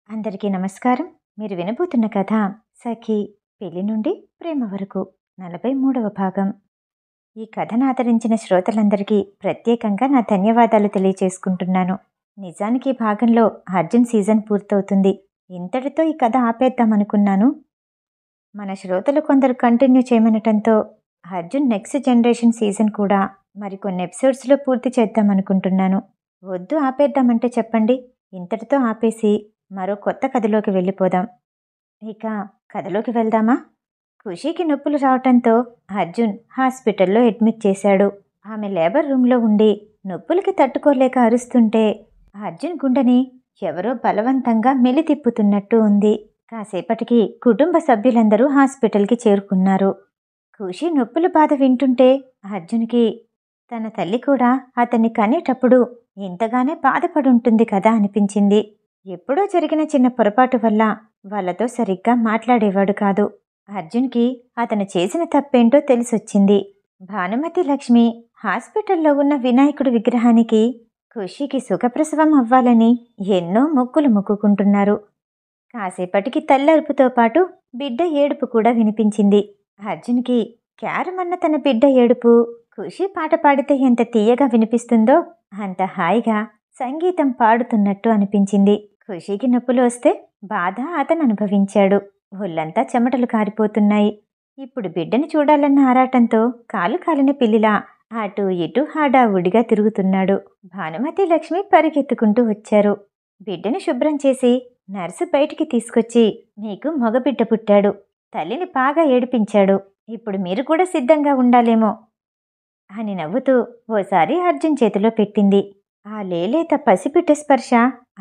అందరికీ నమస్కారం. మీరు వినబోతున్న కథ 'సఖి పెళ్లి నుండి ప్రేమ వరకు' 43వ భాగం. ఈ కథను ఆదరించిన శ్రోతలందరికీ ప్రత్యేకంగా నా ధన్యవాదాలు తెలియచేసుకుంటున్నాను. నిజానికి ఈ భాగంలో అర్జున్ సీజన్ పూర్తవుతుంది. ఇంతటితో ఈ కథ ఆపేద్దామనుకున్నాను. మన శ్రోతలు కొందరు కంటిన్యూ చేయమనటంతో అర్జున్ నెక్స్ట్ జనరేషన్ సీజన్ కూడా మరికొన్ని ఎపిసోడ్స్లో పూర్తి చేద్దామనుకుంటున్నాను. వద్దు ఆపేద్దామంటే చెప్పండి. ఇంతటితో ఆపేసి మరో కొత్త కథలోకి వెళ్ళిపోదాం. ఇక కథలోకి వెళ్దామా? ఖుషీకి నొప్పులు రావటంతో అర్జున్ హాస్పిటల్లో అడ్మిట్ చేశాడు. ఆమె లేబర్ రూమ్లో ఉండి నొప్పులకి తట్టుకోలేక అరుస్తుంటే అర్జున్ గుండెని ఎవరో బలవంతంగా మెలితిప్పుతున్నట్టు ఉంది. కాసేపటికి కుటుంబ సభ్యులందరూ హాస్పిటల్కి చేరుకున్నారు. ఖుషీ నొప్పుల బాధ వింటుంటే అర్జున్కి తన తల్లి కూడా అతన్ని కనేటప్పుడు ఇంతగానే బాధపడుంటుంది కదా అనిపించింది. ఎప్పుడో జరిగిన చిన్న పొరపాటు వల్ల వాళ్ళతో సరిగ్గా మాట్లాడేవాడు కాదు. అర్జున్కి అతను చేసిన తప్పేంటో తెలిసొచ్చింది. భానుమతి లక్ష్మి హాస్పిటల్లో ఉన్న వినాయకుడి విగ్రహానికి ఖుషీకి సుఖప్రసవం అవ్వాలని ఎన్నో మొక్కులు మొక్కుకుంటున్నారు. కాసేపటికి తల్లరుపుతో పాటు బిడ్డ ఏడుపు కూడా వినిపించింది. అర్జున్కి క్యారమన్న తన బిడ్డ ఏడుపు ఖుషీ పాట పాడితే ఎంత తీయగా వినిపిస్తుందో అంత హాయిగా సంగీతం పాడుతున్నట్టు అనిపించింది. ఖుషీకి నొప్పులు వస్తే బాధ అతను అనుభవించాడు. ఒళ్ళంతా చెమటలు కారిపోతున్నాయి. ఇప్పుడు బిడ్డని చూడాలన్న ఆరాటంతో కాలు కాలిన పిల్లిలా అటూ ఇటూ హడావుడిగా తిరుగుతున్నాడు. భానుమతి లక్ష్మి పరిగెత్తుకుంటూ వచ్చారు. బిడ్డని శుభ్రం చేసి నర్సు బయటికి తీసుకొచ్చి, మీకు మగబిడ్డ పుట్టాడు, తల్లిని బాగా ఏడిపించాడు, ఇప్పుడు మీరు కూడా సిద్ధంగా ఉండాలేమో అని నవ్వుతూ ఓసారి అర్జున్ చేతిలో పెట్టింది. ఆ లేలేత పసిపిట్ట స్పర్శ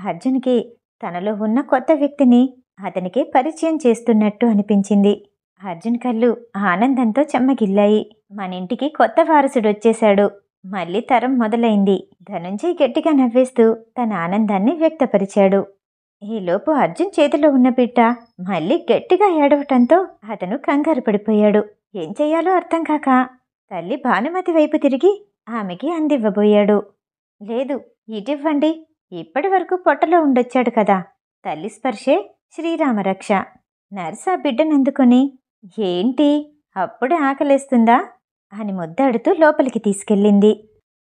అర్జున్కి తనలో ఉన్న కొత్త వ్యక్తిని అతనికే పరిచయం చేస్తున్నట్టు అనిపించింది. అర్జున్ కళ్ళు ఆనందంతో చెమ్మగిల్లాయి. మనింటికి కొత్త వారసుడు వచ్చేశాడు, మళ్ళీ తరం మొదలైంది. ధనుంజయ్ గట్టిగా నవ్వేస్తూ తన ఆనందాన్ని వ్యక్తపరిచాడు. ఈలోపు అర్జున్ చేతిలో ఉన్న బిడ్డ మళ్ళీ గట్టిగా ఏడవటంతో అతను కంగారు పడిపోయాడు. ఏం చెయ్యాలో అర్థం కాక తల్లి భానుమతి వైపు తిరిగి ఆమెకి అందివ్వబోయాడు. లేదు, ఇటివ్వండి, ఇప్పటి వరకు పొట్టలో ఉండొచ్చాడు కదా, తల్లి స్పర్శే శ్రీరామరక్ష. నర్స్ ఆ బిడ్డనందుకొని, ఏంటి అప్పుడే ఆకలేస్తుందా అని ముద్దాడుతూ లోపలికి తీసుకెళ్ళింది.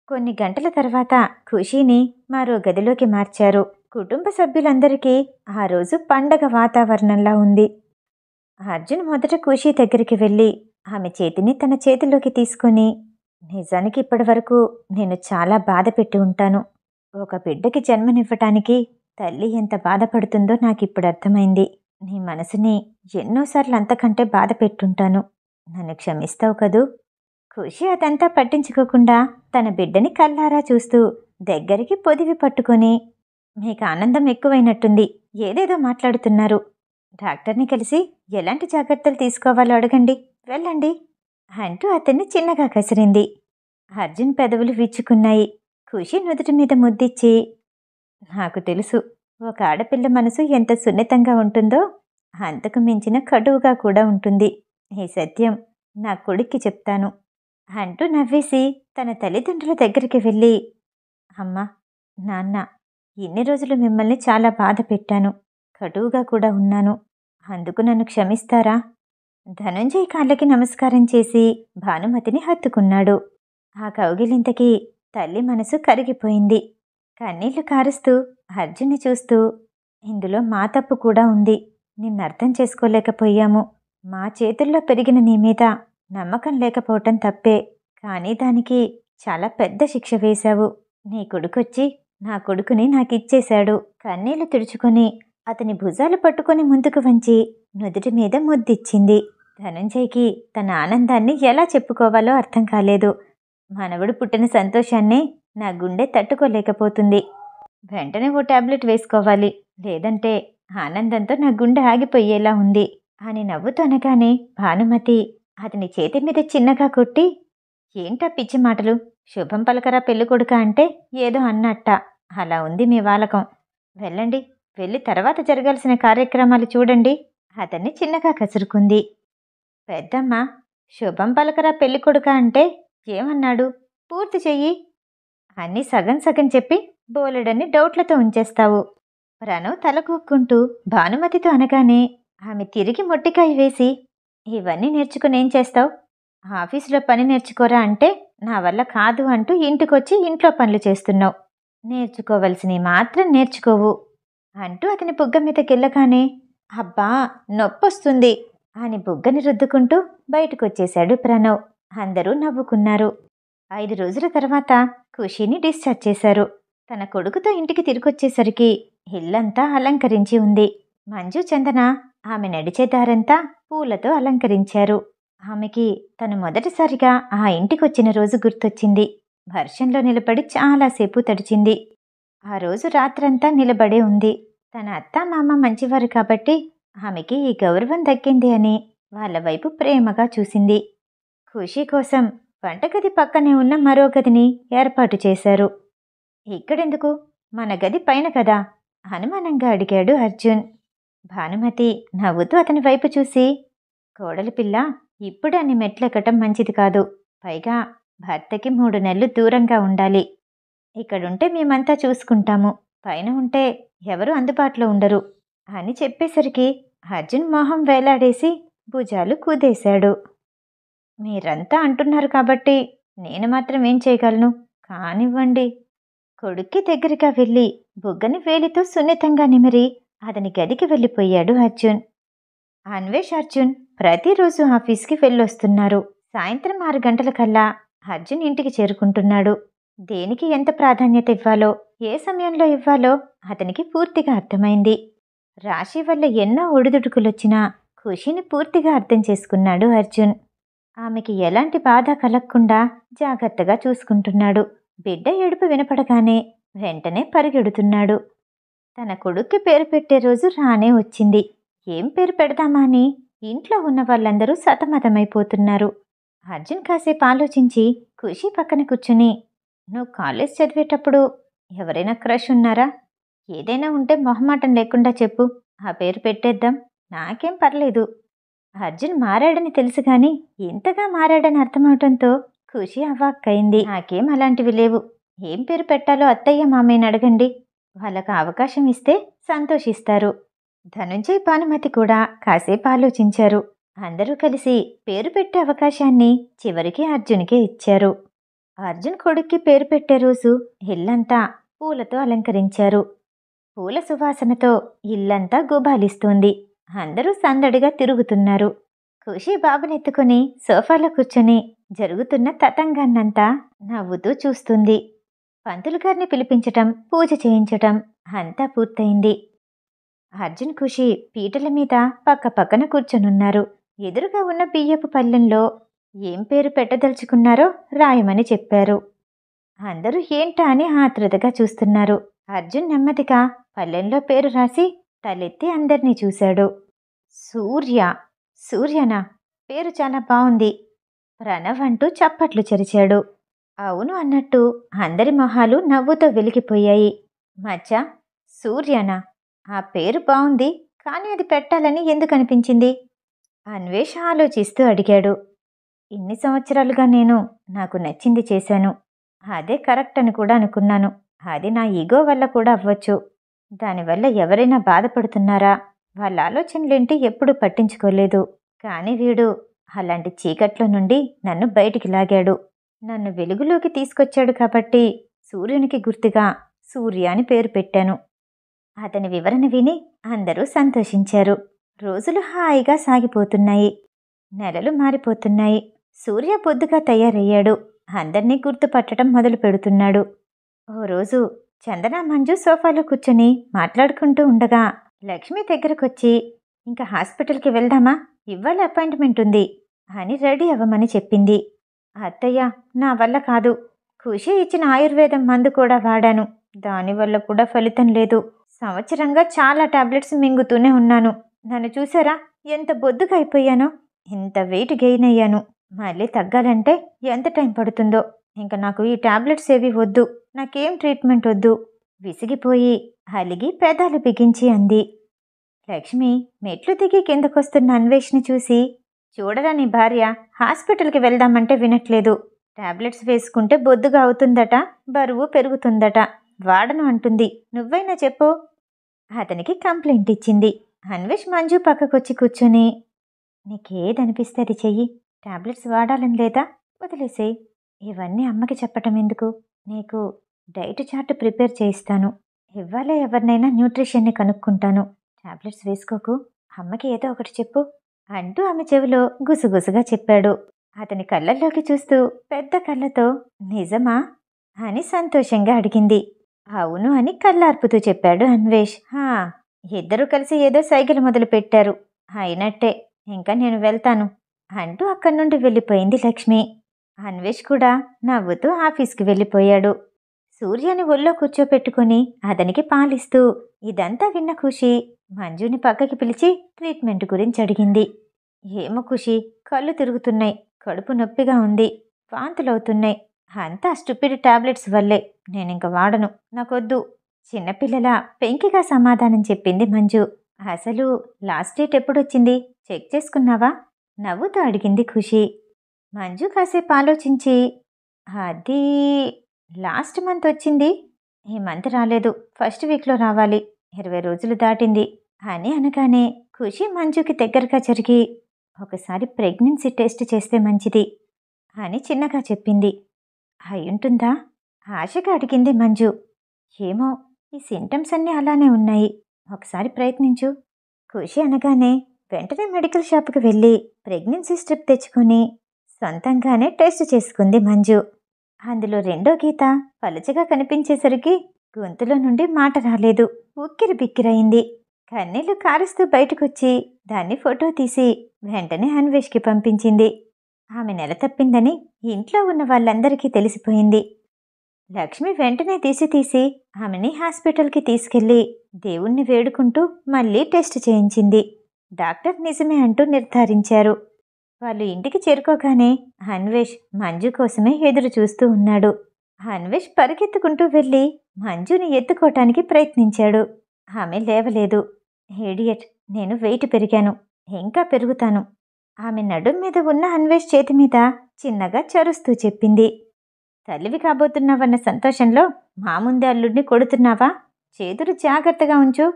కొన్ని గంటల తర్వాత ఖుషీని మరో గదిలోకి మార్చారు. కుటుంబ సభ్యులందరికీ ఆ రోజు పండగ వాతావరణంలా ఉంది. అర్జున్ మొదట ఖుషీ దగ్గరికి వెళ్ళి ఆమె చేతిని తన చేతిలోకి తీసుకొని, నిజానికి ఇప్పటి వరకు నేను చాలా బాధ పెట్టి ఉంటాను. ఒక బిడ్డకి జన్మనివ్వటానికి తల్లి ఎంత బాధపడుతుందో నాకిప్పుడు అర్థమైంది. నీ మనసుని ఎన్నోసార్లు అంతకంటే బాధ పెట్టుంటాను. నన్ను క్షమిస్తావు కదూ? ఖుషి అదంతా పట్టించుకోకుండా తన బిడ్డని కల్లారా చూస్తూ దగ్గరికి పొదివి పట్టుకొని, మీకు ఆనందం ఎక్కువైనట్టుంది, ఏదేదో మాట్లాడుతున్నారు. డాక్టర్ని కలిసి ఎలాంటి జాగ్రత్తలు తీసుకోవాలో అడగండి, వెళ్ళండి అంటూ అతన్ని చిన్నగా కసిరింది. అర్జున్ పెదవులు విచ్చుకున్నాయి. ఖుషి నుదుటి మీద ముద్దిచ్చి, నాకు తెలుసు, ఒక ఆడపిల్ల మనసు ఎంత సున్నితంగా ఉంటుందో అంతకు మించిన కటువుగా కూడా ఉంటుంది. ఈ సత్యం నా కొడుక్కి చెప్తాను అంటూ నవ్వేసి తన తల్లిదండ్రుల దగ్గరికి వెళ్ళి, అమ్మా, నాన్న, ఇన్ని రోజులు మిమ్మల్ని చాలా బాధ పెట్టాను, కటువుగా కూడా ఉన్నాను, అందుకు నన్ను క్షమిస్తారా? ధనుంజయ్ కాళ్ళకి నమస్కారం చేసి భానుమతిని హత్తుకున్నాడు. ఆ కౌగిలింతకి తల్లి మనసు కరిగిపోయింది. కన్నీళ్లు కారుస్తూ అర్జున్ని చూస్తూ, ఇందులో మా తప్పు కూడా ఉంది, నిన్నర్థం చేసుకోలేకపోయాము. మా చేతుల్లో పెరిగిన నీ మీద నమ్మకం లేకపోవటం తప్పే, కానీ దానికి చాలా పెద్ద శిక్ష వేశావు. నీ కొడుకొచ్చి నా కొడుకుని నాకిచ్చేశాడు. కన్నీళ్లు తుడుచుకొని అతని భుజాలు పట్టుకొని ముందుకు వంచి నుదుటి మీద ముద్దిచ్చింది. ధనుంజయ్కి తన ఆనందాన్ని ఎలా చెప్పుకోవాలో అర్థం కాలేదు. మనవడు పుట్టిన సంతోషాన్నే నా గుండె తట్టుకోలేకపోతుంది. వెంటనే ఓ టాబ్లెట్ వేసుకోవాలి, లేదంటే ఆనందంతో నా గుండె ఆగిపోయేలా ఉంది అని నవ్వుతూ అనగానే భానుమతి అతని చేతి మీద చిన్నగా కొట్టి, ఏంటా పిచ్చి మాటలు, శుభం పలకరా పెళ్ళికొడుక అంటే ఏదో అన్నట్ట, అలా ఉంది మీ వాలకం. వెళ్ళండి, వెళ్ళి తర్వాత జరగాల్సిన కార్యక్రమాలు చూడండి అతన్ని చిన్నగా కసురుకుంది. పెద్దమ్మ, శుభం పలకరా పెళ్ళికొడుక అంటే ఏమన్నాడు, పూర్తి చెయ్యి. అన్నీ సగం సగం చెప్పి బోలెడన్ని డౌట్లతో ఉంచేస్తావు. ప్రణవ్ తలకూక్కుంటూ భానుమతితో అనగానే ఆమె తిరిగి మొట్టికాయ వేసి, ఇవన్నీ నేర్చుకునేం చేస్తావు? ఆఫీసులో పని నేర్చుకోరా అంటే నా వల్ల కాదు అంటూ ఇంటికొచ్చి ఇంట్లో పనులు చేస్తున్నావు. నేర్చుకోవలసినవి మాత్రం నేర్చుకోవు అంటూ అతని బుగ్గ మీద గిల్లగానే, అబ్బా నొప్పొస్తుంది అని బుగ్గని రుద్దుకుంటూ బయటకొచ్చేశాడు ప్రణవ్. అందరూ నవ్వుకున్నారు. 5 రోజుల తర్వాత ఖుషీని డిశ్చార్జ్ చేశారు. తన కొడుకుతో ఇంటికి తిరిగొచ్చేసరికి ఇల్లంతా అలంకరించి ఉంది. మంజు చందన ఆమె నడిచే దారంతా పూలతో అలంకరించారు. ఆమెకి తను మొదటిసారిగా ఆ ఇంటికొచ్చిన రోజు గుర్తొచ్చింది. వర్షంలో నిలబడి చాలాసేపు తడిచింది. ఆ రోజు రాత్రంతా నిలబడే ఉంది. తన అత్త మామ మంచివారు కాబట్టి ఆమెకి ఈ గౌరవం దక్కింది అని వాళ్ళ వైపు ప్రేమగా చూసింది. ఖుషీ కోసం వంటగది పక్కనే ఉన్న మరో గదిని ఏర్పాటు చేశారు. ఇక్కడెందుకు? మన గది పైన కదా అనుమానంగా అడిగాడు అర్జున్. భానుమతి నవ్వుతూ అతని వైపు చూసి, కోడలి పిల్ల, ఇప్పుడు అన్ని మెట్లెక్కటం మంచిది కాదు. పైగా భర్తకి 3 నెలలు దూరంగా ఉండాలి. ఇక్కడుంటే మేమంతా చూసుకుంటాము. పైన ఉంటే ఎవరూ అందుబాటులో ఉండరు అని చెప్పేసరికి అర్జున్ మొహం వేలాడేసి భుజాలు కుదేశాడు. మీరంతా అంటున్నారు కాబట్టి నేను మాత్రం ఏం చేయగలను? కానివ్వండి. కొడుక్కి దగ్గరగా వెళ్ళి బుగ్గని వేలితో సున్నితంగా నిమిరి అతని గదికి వెళ్ళిపోయాడు అర్జున్. అన్వేష్ అర్జున్ ప్రతిరోజు ఆఫీస్కి వెళ్ళొస్తున్నారు. సాయంత్రం 6 గంటలకల్లా అర్జున్ ఇంటికి చేరుకుంటున్నాడు. దేనికి ఎంత ప్రాధాన్యత ఇవ్వాలో, ఏ సమయంలో ఇవ్వాలో అతనికి పూర్తిగా అర్థమైంది. రాశి వల్ల ఎన్నో ఒడిదుడుకులొచ్చినా ఖుషీని పూర్తిగా అర్థం చేసుకున్నాడు అర్జున్. ఆమెకి ఎలాంటి బాధ కలగకుండా జాగ్రత్తగా చూసుకుంటున్నాడు. బిడ్డ ఏడుపు వినపడగానే వెంటనే పరిగెడుతున్నాడు. తన కొడుక్కి పేరు పెట్టే రోజు రానే వచ్చింది. ఏం పేరు పెడదామా అని ఇంట్లో ఉన్న వాళ్ళందరూ సతమతమైపోతున్నారు. అర్జున్ కాసేపు ఆలోచించి ఖుషీ పక్కన కూర్చుని, నువ్వు కాలేజ్ చదివేటప్పుడు ఎవరైనా క్రష్ ఉన్నారా? ఏదైనా ఉంటే మొహమాటం లేకుండా చెప్పు, ఆ పేరు పెట్టేద్దాం. నాకేం పర్లేదు. అర్జున్ మారాడని తెలుసు గాని ఇంతగా మారాడని అర్థమవటంతో ఖుషీ అవాక్కయింది. నాకేం అలాంటివి లేవు. ఏం పేరు పెట్టాలో అత్తయ్య మామయ్యని అడగండి. వాళ్ళకు అవకాశం ఇస్తే సంతోషిస్తారు. ధనుంజయ్ భానుమతి కూడా కాసేపు ఆలోచించారు. అందరూ కలిసి పేరు పెట్టే అవకాశాన్ని చివరికి అర్జున్కే ఇచ్చారు. అర్జున్ కొడుక్కి పేరు పెట్టే రోజు ఇల్లంతా పూలతో అలంకరించారు. పూల సువాసనతో ఇల్లంతా గుబాలిస్తోంది. అందరూ సందడిగా తిరుగుతున్నారు. ఖుషీ బాబునెత్తుకుని సోఫాలో కూర్చొని జరుగుతున్న తతంగాన్నంతా నవ్వుతూ చూస్తుంది. పంతులు గారిని పిలిపించటం, పూజ చేయించటం అంతా పూర్తయింది. అర్జున్ ఖుషీ పీటల మీద పక్కపక్కన కూర్చొనున్నారు. ఎదురుగా ఉన్న బియ్యపు పళ్ళెంలో ఏం పేరు పెట్టదలుచుకున్నారో రాయమని చెప్పారు. అందరూ ఏంటా అని ఆతృతగా చూస్తున్నారు. అర్జున్ నెమ్మదిగా పళ్ళెంలో పేరు రాసి తలెత్తి అందర్నీ చూశాడు. సూర్య. సూర్యనా? పేరు చాలా బావుంది. ప్రణవ్ అంటూ చప్పట్లు చరిచాడు. అవును అన్నట్టు అందరి మొహాలు నవ్వుతో వెలిగిపోయాయి. మచ్చా, సూర్యనా? ఆ పేరు బావుంది, కానీ అది పెట్టాలని ఎందుకనిపించింది? అన్వేష్ ఆలోచిస్తూ అడిగాడు. ఇన్ని సంవత్సరాలుగా నేను నాకు నచ్చింది చేశాను. అదే కరెక్ట్ అని కూడా అనుకున్నాను. అది నా ఈగో వల్ల కూడా అవ్వచ్చు. దానివల్ల ఎవరైనా బాధపడుతున్నారా, వాళ్ళ ఆలోచనలేంటి ఎప్పుడూ పట్టించుకోలేదు. కానీ వీడు అలాంటి చీకట్లో నుండి నన్ను బయటికి లాగాడు. నన్ను వెలుగులోకి తీసుకొచ్చాడు కాబట్టి సూర్యునికి గుర్తుగా సూర్య అని పేరు పెట్టాను. అతని వివరణ విని అందరూ సంతోషించారు. రోజులు హాయిగా సాగిపోతున్నాయి. నెలలు మారిపోతున్నాయి. సూర్య పొద్దుగా తయారయ్యాడు. అందర్నీ గుర్తుపట్టడం మొదలు పెడుతున్నాడు. ఓ రోజు చందన మంజు సోఫాలో కూర్చొని మాట్లాడుకుంటూ ఉండగా లక్ష్మి దగ్గరకొచ్చి, ఇంకా హాస్పిటల్కి వెళ్దామా, ఇవాళ అపాయింట్మెంట్ ఉంది అని రెడీ అవ్వమని చెప్పింది. అత్తయ్య, నా వల్ల కాదు. ఖుషి ఇచ్చిన ఆయుర్వేదం మందు కూడా వాడాను. దానివల్ల కూడా ఫలితం లేదు. సంవత్సరంగా చాలా టాబ్లెట్స్ మింగుతూనే ఉన్నాను. నన్ను చూసారా, ఎంత బొద్దుగా అయిపోయానో. ఇంత వెయిట్ గెయిన్ అయ్యాను. మళ్ళీ తగ్గాలంటే ఎంత టైం పడుతుందో. ఇంకా నాకు ఈ టాబ్లెట్స్ ఏవి వద్దు. నాకేం ట్రీట్మెంట్ వద్దు. విసిగిపోయి అలిగి పెదాలు బిగించి అంది. లక్ష్మి మెట్లు దిగి కిందకొస్తున్న అన్వేష్ని చూసి, చూడరా నీ భార్య హాస్పిటల్కి వెళ్దామంటే వినట్లేదు. టాబ్లెట్స్ వేసుకుంటే బొద్దుగా అవుతుందట, బరువు పెరుగుతుందట. వాడను అంటుంది. నువ్వైనా చెప్పు. అతనికి కంప్లైంట్ ఇచ్చింది. అన్వేష్ మంజు పక్కకొచ్చి కూర్చొని, నీకేదనిపిస్తే అది చెయ్యి. టాబ్లెట్స్ వాడాలని లేదా? వదిలేసేయ్. ఇవన్నీ అమ్మకి చెప్పటం ఎందుకు? నీకు డైట్ చార్ట్ ప్రిపేర్ చేయిస్తాను. ఇవ్వాలే ఎవరినైనా న్యూట్రిషన్ని కనుక్కుంటాను. టాబ్లెట్స్ వేసుకోకు. అమ్మకి ఏదో ఒకటి చెప్పు అంటూ ఆమె చెవిలో గుసగుసగా చెప్పాడు. అతని కళ్ళల్లోకి చూస్తూ పెద్ద కళ్ళతో, నిజమా అని సంతోషంగా అడిగింది. అవును అని కళ్ళార్పుతూ చెప్పాడు అన్వేష్. ఇద్దరూ కలిసి ఏదో సైకిల్ మొదలు పెట్టారు. అయినట్టే. ఇంకా నేను వెళ్తాను అంటూ అక్కడి నుండి వెళ్ళిపోయింది లక్ష్మి. అన్వేష్ కూడా నవ్వుతూ ఆఫీస్కి వెళ్ళిపోయాడు. సూర్యని ఒళ్ళో కూర్చోపెట్టుకుని అతనికి పాలిస్తూ ఇదంతా విన్న ఖుషి మంజుని పక్కకి పిలిచి ట్రీట్మెంట్ గురించి అడిగింది. ఏమో ఖుషి, కళ్ళు తిరుగుతున్నాయి, కడుపు నొప్పిగా ఉంది, వాంతులవుతున్నాయి. అంతా స్టూపిడ్ టాబ్లెట్స్ వల్లే. నేనింక వాడను, నాకొద్దు. చిన్నపిల్లల పెంకిగా సమాధానం చెప్పింది మంజు. అసలు లాస్ట్ డేట్ ఎప్పుడొచ్చింది, చెక్ చేసుకున్నావా? నవ్వుతూ అడిగింది ఖుషి. మంజు కాసేపు ఆలోచించి, అది లాస్ట్ మంత్ వచ్చింది. ఈ మంత్ రాలేదు, ఫస్ట్ వీక్లో రావాలి. 20 రోజులు దాటింది అని అనగానే ఖుషి మంజుకి దగ్గరగా జరిగి, ఒకసారి ప్రెగ్నెన్సీ టెస్ట్ చేస్తే మంచిది అని చిన్నగా చెప్పింది. అయ్యుంటుందా? ఆశగా అడిగింది మంజు. ఏమో, ఈ సింటమ్స్ అన్నీ అలానే ఉన్నాయి, ఒకసారి ప్రయత్నించు. ఖుషి అనగానే వెంటనే మెడికల్ షాప్కి వెళ్ళి ప్రెగ్నెన్సీ స్ట్రిప్ తెచ్చుకొని సొంతంగానే టెస్ట్ చేసుకుంది మంజు. అందులో రెండో గీత పలుచగా కనిపించేసరికి గొంతులో నుండి మాట రాలేదు. ఉక్కిరి బిక్కిరయింది. కన్నీళ్లు కారుస్తూ బయటకొచ్చి దాన్ని ఫోటో తీసి వెంటనే అన్వేష్కి పంపించింది. ఆమె నెల తప్పిందని ఇంట్లో ఉన్న వాళ్ళందరికీ తెలిసిపోయింది. లక్ష్మి వెంటనే తీసి ఆమెని హాస్పిటల్కి తీసుకెళ్లి దేవుణ్ణి వేడుకుంటూ మళ్ళీ టెస్ట్ చేయించింది. డాక్టర్ నిజమే అంటూ నిర్ధారించారు. వాళ్ళు ఇంటికి చేరుకోగానే అన్వేష్ మంజు కోసమే ఎదురు చూస్తూ ఉన్నాడు. అన్వేష్ పరిగెత్తుకుంటూ వెళ్ళి మంజుని ఎత్తుకోవటానికి ప్రయత్నించాడు. ఆమె లేవలేదు. ఇడియట్, నేను వెయిట్ పెరిగాను, ఇంకా పెరుగుతాను. ఆమె నడుం మీద ఉన్న అన్వేష్ చేతి మీద చిన్నగా చరుస్తూ చెప్పింది. తల్లివి కాబోతున్నావన్న సంతోషంలో మా ముందే అల్లుడిని కొడుతున్నావా? చేతులు జాగ్రత్తగా ఉంచు.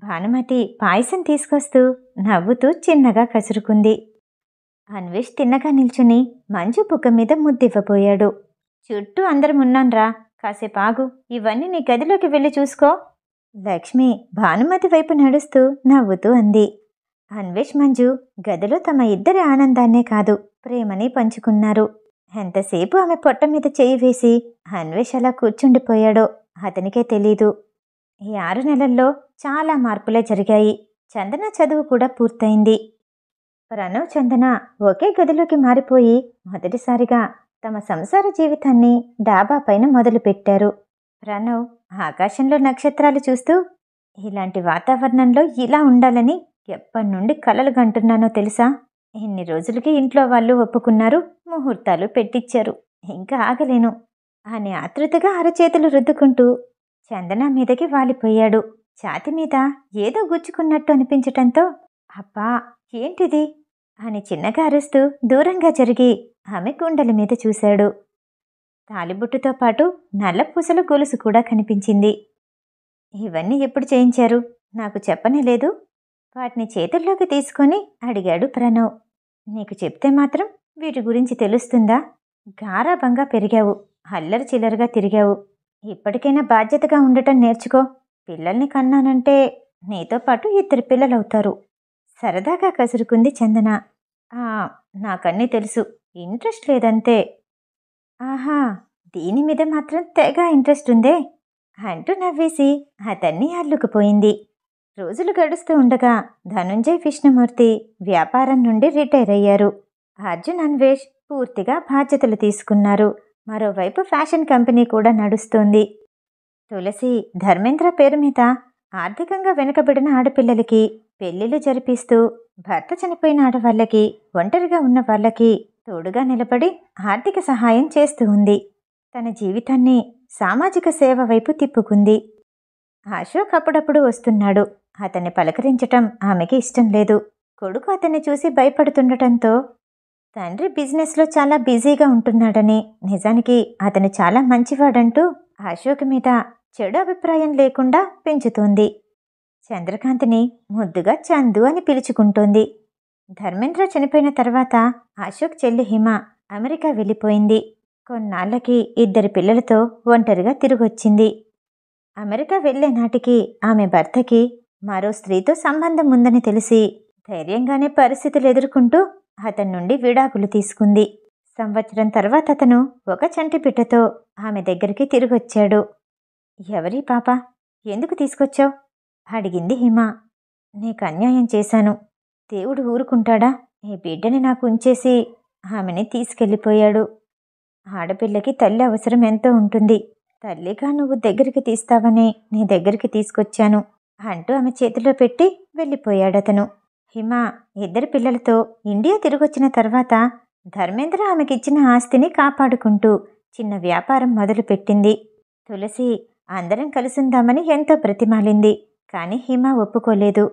భానుమతి పాయసం తీసుకొస్తూ నవ్వుతూ చిన్నగా కసురుకుంది. అన్వేష్ తిన్నగా నిల్చుని మంజు బుగ్గ మీద ముద్దివ్వబోయాడు. చుట్టూ అందరం ఉన్నాన్రా, కాసేపు ఆగు, ఇవన్నీ నీ గదిలోకి వెళ్ళి చూసుకో. లక్ష్మి భానుమతి వైపు నడుస్తూ నవ్వుతూ అంది. అన్వేష్ మంజు గదిలో తమ ఇద్దరి ఆనందాన్నే కాదు, ప్రేమని పంచుకున్నారు. ఎంతసేపు ఆమె పొట్ట మీద చేయి వేసి అన్వేష్ అలా కూర్చుండిపోయాడో అతనికే తెలీదు. ఈ 6 నెలల్లో చాలా మార్పులే జరిగాయి. చందన చదువు కూడా పూర్తయింది. ప్రణవ్, చందన ఒకే గదిలోకి మారిపోయి మొదటిసారిగా తమ సంసార జీవితాన్ని డాబా పైన మొదలుపెట్టారు. ప్రణవ్ ఆకాశంలో నక్షత్రాలు చూస్తూ, ఇలాంటి వాతావరణంలో ఇలా ఉండాలని ఎప్పటినుండి కలలు గంటున్నానో తెలుసా? ఇన్ని రోజులకి ఇంట్లో వాళ్ళు ఒప్పుకున్నారు, ముహూర్తాలు పెట్టించారు, ఇంకా ఆగలేను అని ఆతృతగా అరచేతులు రుద్దుకుంటూ చందన మీదకి వాలిపోయాడు. ఛాతి మీద ఏదో గుచ్చుకున్నట్టు అనిపించటంతో, అబ్బా ఏంటిది అని చిన్నగా అరుస్తూ దూరంగా జరిగి ఆమె గుండెల మీద చూశాడు. తాలిబుట్టుతో పాటు నల్లపూసల గొలుసు కూడా కనిపించింది. ఇవన్నీ ఎప్పుడు చేయించారు? నాకు చెప్పనే లేదు. వాటిని చేతుల్లోకి తీసుకొని అడిగాడు ప్రణవ్. నీకు చెప్తే మాత్రం వీటి గురించి తెలుస్తుందా? గారాబంగా పెరిగావు, అల్లరి చిల్లరగా తిరిగావు. ఇప్పటికైనా బాధ్యతగా ఉండటం నేర్చుకో. పిల్లల్ని కన్నానంటే నీతో పాటు 2 పిల్లలవుతారు. సరదాగా కసురుకుంది చందన. నాకన్నీ తెలుసు, ఇంట్రెస్ట్ లేదంతే. ఆహా, దీని మీద మాత్రం తెగ ఇంట్రెస్ట్ ఉందే అంటూ నవ్వేసి అతన్ని అల్లుకుపోయింది. రోజులు గడుస్తూ ఉండగా ధనుంజయ్, విష్ణుమూర్తి వ్యాపారం నుండి రిటైర్ అయ్యారు. అర్జున్, అన్వేష్ పూర్తిగా బాధ్యతలు తీసుకున్నారు. మరోవైపు ఫ్యాషన్ కంపెనీ కూడా నడుస్తోంది. తులసి ధర్మేంద్ర పేరు మీద ఆర్థికంగా వెనుకబడిన ఆడపిల్లలకి పెళ్లిళ్లు జరిపిస్తూ భర్త చనిపోయిన ఆడవాళ్లకి, ఒంటరిగా ఉన్న వాళ్ళకి తోడుగా నిలబడి ఆర్థిక సహాయం చేస్తూ ఉంది. తన జీవితాన్ని సామాజిక సేవ వైపు తిప్పుకుంది. అశోక్ అప్పుడప్పుడు వస్తున్నాడు. అతన్ని పలకరించటం ఆమెకి ఇష్టం లేదు. కొడుకు అతన్ని చూసి భయపడుతుండటంతో తండ్రి బిజినెస్లో చాలా బిజీగా ఉంటున్నాడని, నిజానికి అతను చాలా మంచివాడంటూ అశోక్ మీద చెడు అభిప్రాయం లేకుండా పెంచుతోంది. చంద్రకాంత్ని ముద్దుగా చందు అని పిలుచుకుంటోంది. ధర్మేంద్ర చనిపోయిన తర్వాత అశోక్ చెల్లి హిమ అమెరికా వెళ్ళిపోయింది. కొన్నాళ్లకి 2 పిల్లలతో ఒంటరిగా తిరిగొచ్చింది. అమెరికా వెళ్లే నాటికి ఆమె భర్తకి మరో స్త్రీతో సంబంధం ఉందని తెలిసి ధైర్యంగానే పరిస్థితులు ఎదుర్కొంటూ అతని నుండి విడాకులు తీసుకుంది. సంవత్సరం తర్వాత అతను ఒక చంటిపిట్టతో ఆమె దగ్గరికి తిరిగొచ్చాడు. ఎవరీ పాప, ఎందుకు తీసుకొచ్చావు? అడిగింది హిమ. నీకు అన్యాయం చేశాను. దేవుడు ఊరుకుంటాడా? ఈ బిడ్డని నాకు ఉంచేసి ఆమెని తీసుకెళ్ళిపోయాడు. ఆడపిల్లకి తల్లి అవసరం ఎంతో ఉంటుంది. తల్లిగా నువ్వు దగ్గరికి తీస్తావని నీ దగ్గరికి తీసుకొచ్చాను అంటూ ఆమె చేతిలో పెట్టి వెళ్ళిపోయాడతను. హిమ 2 పిల్లలతో ఇండియా తిరిగొచ్చిన తర్వాత ధర్మేంద్ర ఆమెకిచ్చిన ఆస్తిని కాపాడుకుంటూ చిన్న వ్యాపారం మొదలుపెట్టింది. తులసి అందరం కలిసుందామని ఎంతో బ్రతిమాలింది. కానీ హిమ ఒప్పుకోలేదు.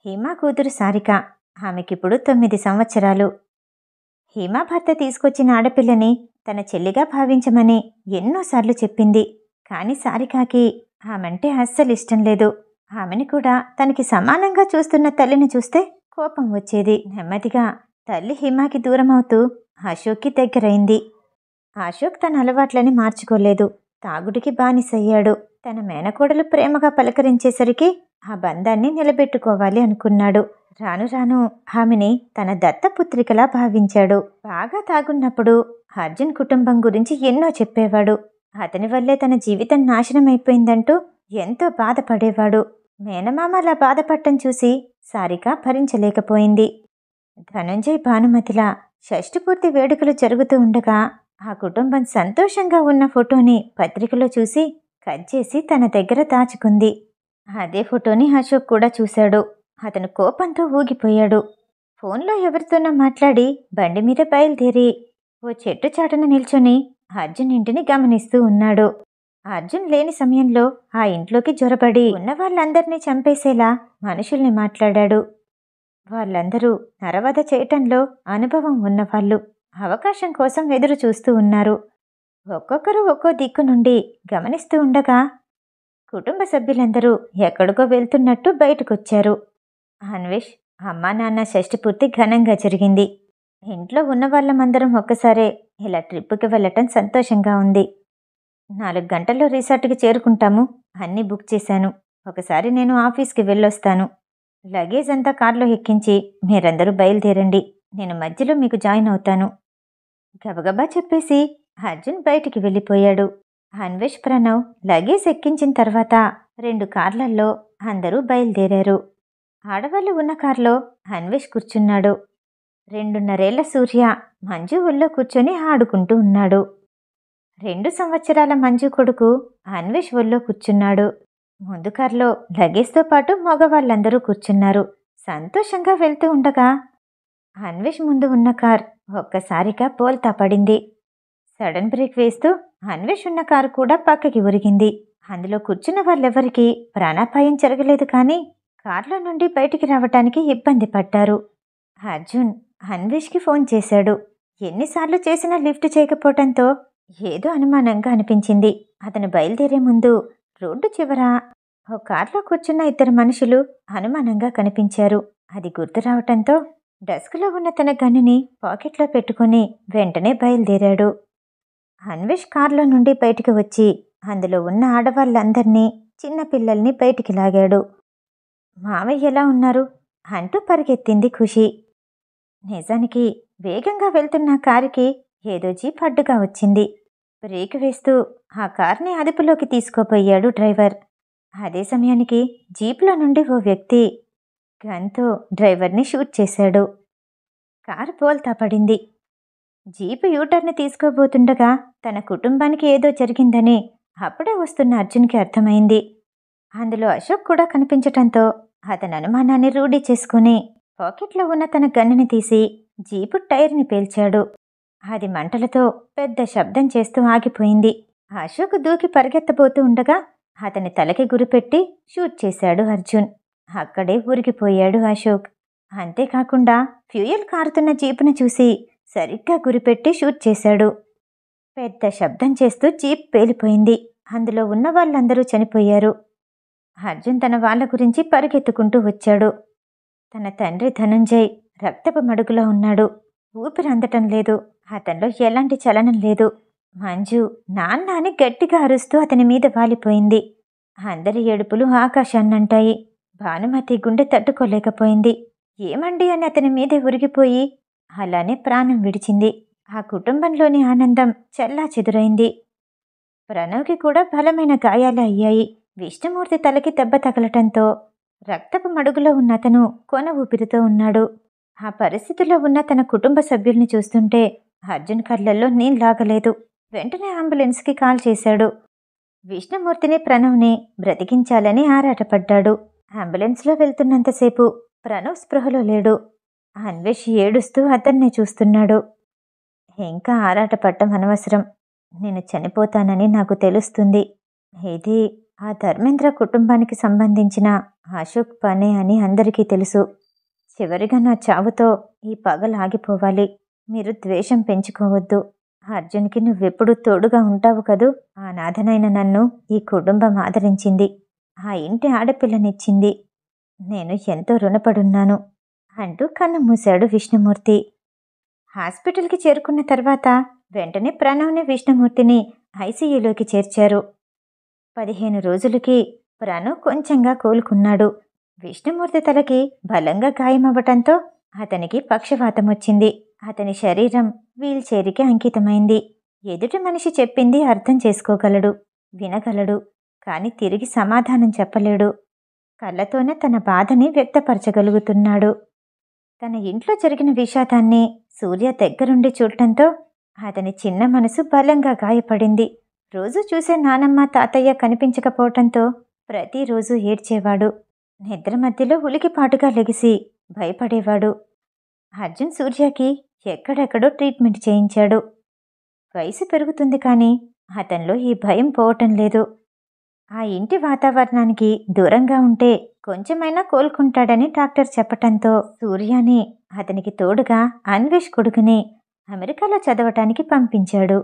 హిమ కూతురు సారిక, ఆమెకిప్పుడు 9 సంవత్సరాలు. హిమ భర్త తీసుకొచ్చిన ఆడపిల్లని తన చెల్లిగా భావించమని ఎన్నోసార్లు చెప్పింది. కాని సారికాకి ఆమెంటే అస్సలు ఇష్టం లేదు. ఆమెని కూడా తనకి సమానంగా చూస్తున్న తల్లిని చూస్తే కోపం వచ్చేది. నెమ్మదిగా తల్లి హిమాకి దూరమవుతూ అశోక్కి దగ్గరైంది. అశోక్ తన అలవాట్లని మార్చుకోలేదు. తాగుడికి బానిసయ్యాడు. తన మేనకోడలు ప్రేమగా పలకరించేసరికి ఆ బంధాన్ని నిలబెట్టుకోవాలి అనుకున్నాడు. రాను రాను ఆమెని తన దత్తపుత్రికలా భావించాడు. బాగా తాగున్నప్పుడు అర్జున్ కుటుంబం గురించి ఎన్నో చెప్పేవాడు. అతని వల్లే తన జీవితం నాశనమైపోయిందంటూ ఎంతో బాధపడేవాడు. మేనమామ అలా బాధపడటం చూసి సారిక భరించలేకపోయింది. ధనుంజయ్ భానుమతిలా షష్ఠిపూర్తి వేడుకలు జరుగుతూ ఉండగా ఆ కుటుంబం సంతోషంగా ఉన్న ఫోటోని పత్రికలో చూసి కట్ చేసి తన దగ్గర దాచుకుంది. అదే ఫోటోని అశోక్ కూడా చూశాడు. అతను కోపంతో ఊగిపోయాడు. ఫోన్లో ఎవరితోనో మాట్లాడి బండి మీద బయలుదేరి ఓ చెట్టు చాటున నిల్చొని అర్జున్ ఇంటిని గమనిస్తూ ఉన్నాడు. అర్జున్ లేని సమయంలో ఆ ఇంట్లోకి జొరబడి ఉన్న వాళ్ళందరినీ చంపేసేలా మనుషుల్ని మాట్లాడాడు. వాళ్ళందరూ నరవధ చేయటంలో అనుభవం ఉన్నవాళ్ళు. అవకాశం కోసం ఎదురు చూస్తూ ఉన్నారు. ఒక్కొక్కరు ఒక్కో దిక్కు నుండి గమనిస్తూ ఉండగా కుటుంబ సభ్యులందరూ ఎక్కడికో వెళ్తున్నట్టు బయటకొచ్చారు. అన్వేష్, అమ్మా నాన్న షష్ఠిపూర్తి ఘనంగా జరిగింది. ఇంట్లో ఉన్న వాళ్ళమందరం ఒక్కసారే ఇలా ట్రిప్పుకి వెళ్ళటం సంతోషంగా ఉంది. 4 గంటల్లో రిసార్ట్కి చేరుకుంటాము. అన్నీ బుక్ చేశాను. ఒకసారి నేను ఆఫీస్కి వెళ్ళొస్తాను. లగేజ్ అంతా కార్లో ఎక్కించి మీరందరూ బయలుదేరండి. నేను మధ్యలో మీకు జాయిన్ అవుతాను. గబగబా చెప్పేసి అర్జున్ బయటికి వెళ్ళిపోయాడు. అన్వేష్, ప్రణవ్ లగేజ్ ఎక్కించిన తర్వాత 2 కార్లల్లో అందరూ బయలుదేరారు. ఆడవాళ్ళు ఉన్న కార్లో అన్వేష్ కూర్చున్నాడు. 2.5 ఏళ్ల సూర్య మంజు ఒళ్ళో కూర్చొని ఆడుకుంటూ ఉన్నాడు. 2 సంవత్సరాల మంజు కొడుకు అన్వేష్ ఒళ్ళో కూర్చున్నాడు. ముందు కార్లో లగేజ్తో పాటు మగవాళ్ళందరూ కూర్చున్నారు. సంతోషంగా వెళ్తూ ఉండగా అన్వేష్ ముందు ఉన్న కార్ ఒక్కసారిగా బోల్తా పడింది. సడన్ బ్రేక్ వేస్తూ అన్వేష్ ఉన్న కారు కూడా పక్కకి ఒరిగింది. అందులో కూర్చున్న వాళ్ళెవరికీ ప్రాణాపాయం జరగలేదు. కానీ కార్లో నుండి బయటికి రావటానికి ఇబ్బంది పడ్డారు. అర్జున్ అన్వేష్కి ఫోన్ చేశాడు. ఎన్నిసార్లు చేసినా లిఫ్ట్ చేయకపోవటంతో ఏదో అనుమానంగా అనిపించింది. అతను బయలుదేరే ముందు రోడ్డు చివర ఓ కార్లో కూర్చున్న 2 మనుషులు అనుమానంగా కనిపించారు. అది గుర్తు రావటంతో డస్క్లో ఉన్న తన గన్నుని పాకెట్లో పెట్టుకుని వెంటనే బయలుదేరాడు. అన్వేష్ కార్లో నుండి బయటికి వచ్చి అందులో ఉన్న ఆడవాళ్ళందర్నీ, చిన్నపిల్లల్ని బయటికి లాగాడు. మావయ్య ఎలా ఉన్నారు అంటూ పరిగెత్తింది ఖుషి. నిజానికి వేగంగా వెళ్తున్న కారుకి ఏదో జీప్ అడ్డుగా వచ్చింది. బ్రేక్ వేస్తూ ఆ కార్ని అదుపులోకి తీసుకోపోయాడు డ్రైవర్. అదే సమయానికి జీప్లో నుండి ఓ వ్యక్తి గన్తో డ్రైవర్ని షూట్ చేశాడు. కారు బోల్తా పడింది. జీపు యూటర్న్ తీసుకోబోతుండగా తన కుటుంబానికి ఏదో జరిగిందని అప్పుడే వస్తున్న అర్జున్కి అర్థమైంది. అందులో అశోక్ కూడా కనిపించటంతో అతని అనుమానాన్ని రూఢీ చేసుకుని పాకెట్లో ఉన్న తన గన్నుని తీసి జీపు టైర్ని పేల్చాడు. అది మంటలతో పెద్ద శబ్దం చేస్తూ ఆగిపోయింది. అశోక్ దూకి పరిగెత్తబోతూ ఉండగా అతని తలకి గురిపెట్టి షూట్ చేశాడు అర్జున్. అక్కడే ఊరికిపోయాడు అశోక్. అంతేకాకుండా ఫ్యూయల్ కారుతున్న జీపును చూసి సరిగ్గా గురిపెట్టి షూట్ చేశాడు. పెద్ద శబ్దం చేస్తూ జీప్ పేలిపోయింది. అందులో ఉన్న వాళ్ళందరూ చనిపోయారు. అర్జున్ తన వాళ్ళ గురించి పరిగెత్తుకుంటూ వచ్చాడు. తన తండ్రి ధనుంజయ్ రక్తపు మడుగులో ఉన్నాడు. ఊపిరి అందటం లేదు. అతనిలో ఎలాంటి చలనం లేదు. మంజు నాన్న అని గట్టిగా అరుస్తూ అతని మీద వాలిపోయింది. అందరి ఏడుపులు ఆకాశాన్నంటాయి. భానుమతి గుండె తట్టుకోలేకపోయింది. ఏమండి అని అతని మీదే ఉరిగిపోయి అలానే ప్రాణం విడిచింది. ఆ కుటుంబంలోని ఆనందం చెల్లాచెదురైంది. ప్రణవ్కి కూడా బలమైన గాయాలే అయ్యాయి. విష్ణుమూర్తి తలకి దెబ్బ తగలటంతో రక్తపు మడుగులో ఉన్న అతను కొన ఊపిరితో ఉన్నాడు. ఆ పరిస్థితిలో ఉన్న తన కుటుంబ సభ్యుల్ని చూస్తుంటే అర్జున్ కళ్ళల్లో నీళ్లాగలేదు. వెంటనే అంబులెన్స్కి కాల్ చేశాడు. విష్ణుమూర్తిని ప్రణవ్ని బ్రతికించాలని ఆరాటపడ్డాడు. అంబులెన్స్లో వెళ్తున్నంతసేపు ప్రణవ్ స్పృహలో లేడు. అన్వేష్ ఏడుస్తూ అతన్నే చూస్తున్నాడు. ఇంకా ఆరాటపడటం అనవసరం. నేను చనిపోతానని నాకు తెలుస్తుంది. ఇది ఆ ధర్మేంద్ర కుటుంబానికి సంబంధించిన అశోక్ పనే అని అందరికీ తెలుసు. చివరిగా నా చావుతో ఈ పగలు ఆగిపోవాలి. మీరు ద్వేషం పెంచుకోవద్దు. అర్జున్కి నువ్వెప్పుడు తోడుగా ఉంటావు కదూ. ఆ నాథనైన నన్ను ఈ కుటుంబం ఆదరించింది. ఆ ఇంటి ఆడపిల్లనిచ్చింది. నేను ఎంతో రుణపడున్నాను అంటూ కన్ను మూశాడు విష్ణుమూర్తి. హాస్పిటల్కి చేరుకున్న తర్వాత వెంటనే ప్రణవ్ని విష్ణుమూర్తిని ఐసీయూలోకి చేర్చారు. 15 రోజులకి ప్రణవ్ కొంచెంగా కోలుకున్నాడు. విష్ణుమూర్తి తలకి బలంగా గాయమవ్వటంతో అతనికి పక్షవాతం వచ్చింది. అతని శరీరం వీల్చైర్కి అంకితమైంది. ఎదుటి మనిషి చెప్పింది అర్థం చేసుకోగలడు, వినగలడు. కాని తిరిగి సమాధానం చెప్పలేడు. కళ్ళతోనే తన బాధని వ్యక్తపరచగలుగుతున్నాడు. తన ఇంట్లో జరిగిన విషాదాన్ని సూర్య దగ్గరుండి చూడటంతో అతని చిన్న మనసు బలంగా గాయపడింది. రోజు చూసే నానమ్మ తాతయ్య కనిపించకపోవటంతో ప్రతిరోజు ఏడ్చేవాడు. నిద్ర మధ్యలో ఉలికిపాటుగా లెగిసి భయపడేవాడు. అర్జున్ సూర్యకి ఎక్కడెక్కడో ట్రీట్మెంట్ చేయించాడు. వయసు పెరుగుతుంది కానీ అతనిలో ఈ భయం పోవటం లేదు. ఆ ఇంటి వాతావరణానికి దూరంగా ఉంటే కొంచెమైనా కోలుకుంటాడని డాక్టర్ చెప్పటంతో సూర్యని అతనికి తోడుగా అన్వేష్ కొడుకుని అమెరికాలో చదవటానికి పంపించాడు.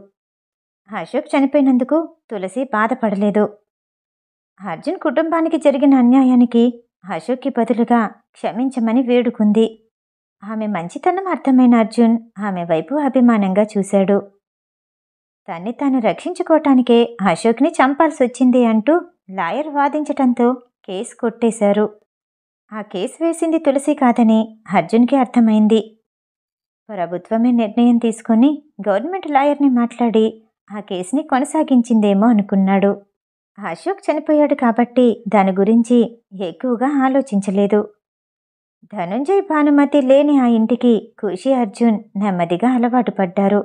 అశోక్ చనిపోయినందుకు తులసి బాధపడలేదు. అర్జున్ కుటుంబానికి జరిగిన అన్యాయానికి అశోక్కి బదులుగా క్షమించమని వేడుకుంది. ఆమె మంచితనం అర్థమైన అర్జున్ ఆమె వైపు అభిమానంగా చూశాడు. తన్ని తాను రక్షించుకోవటానికే అశోక్ని చంపాల్సొచ్చింది అంటూ లాయర్ వాదించటంతో కేసు కొట్టేశారు. ఆ కేసు వేసింది తులసి కాదని అర్జున్కి అర్థమైంది. ప్రభుత్వమే నిర్ణయం తీసుకుని గవర్నమెంట్ లాయర్ని మాట్లాడి ఆ కేసుని కొనసాగించిందేమో అనుకున్నాడు. అశోక్ చనిపోయాడు కాబట్టి దాని గురించి ఎక్కువగా ఆలోచించలేదు. ధనుంజయ్ భానుమతి లేని ఆ ఇంటికి ఖుషి అర్జున్ నెమ్మదిగా అలవాటు పడ్డారు.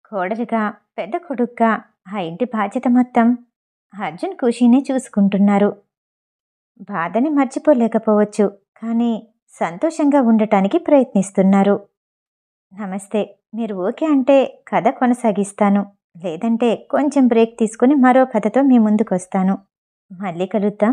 కోడలిగా పెద్ద కొడుగ్గా ఆ ఇంటి బాధ్యత మొత్తం అర్జున్ ఖుషినే చూసుకుంటున్నారు. బాధని మర్చిపోలేకపోవచ్చు, కానీ సంతోషంగా ఉండటానికి ప్రయత్నిస్తున్నారు. నమస్తే. మీరు ఓకే అంటే కథ కొనసాగిస్తాను. లేదంటే కొంచెం బ్రేక్ తీసుకుని మరో కథతో మీ ముందుకొస్తాను. మళ్ళీ కలుద్దాం.